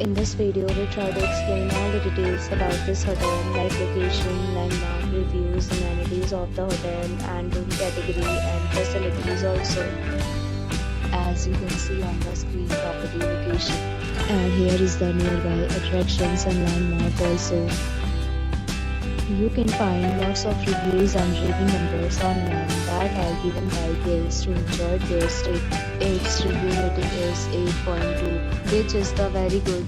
In this video, we try to explain all the details about this hotel, like location, landmark, reviews, amenities of the hotel, and room category and facilities also. As you can see on the screen, property location. And here is the nearby attractions and landmark also. You can find lots of reviews and rating numbers online that are given by guests who enjoyed their stay. Its review rating is 8.2, which is the very good.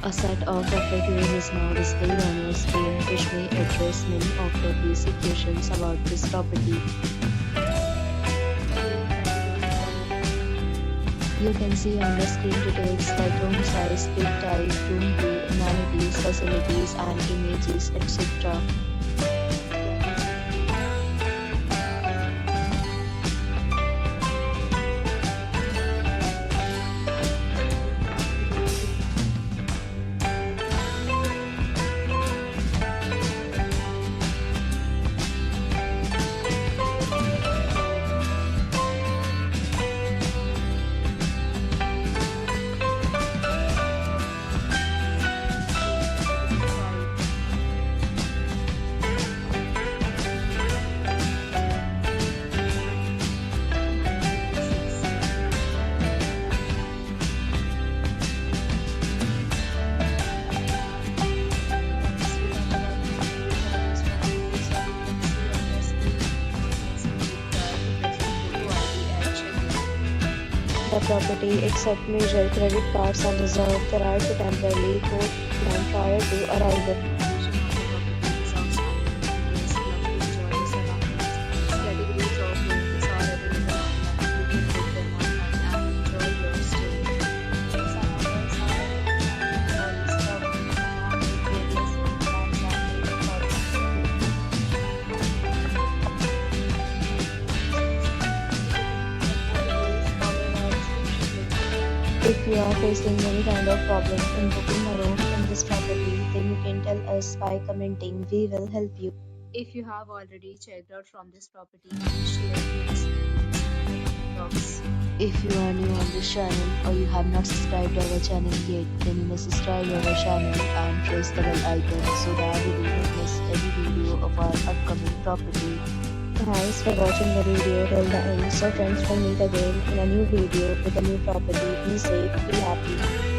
A set of FAQs is now displayed on your screen, which may address many of the basic questions about this property. You can see on the screen details like room size, bed type, room view, amenities, facilities, and images, etc. The property accepts major credit cards and reserves the right to temporarily hold them prior to arrival. If you are facing any kind of problem in booking a room in this property, then you can tell us by commenting. We will help you. If you have already checked out from this property, please share your experience in the comment box. If you are new on this channel or you have not subscribed our channel yet, then you must subscribe our channel and press the bell icon so that you will not miss any video of our upcoming property. Thanks for watching the video till the end. So friends, will meet again in a new video with a new property. Be safe, be happy.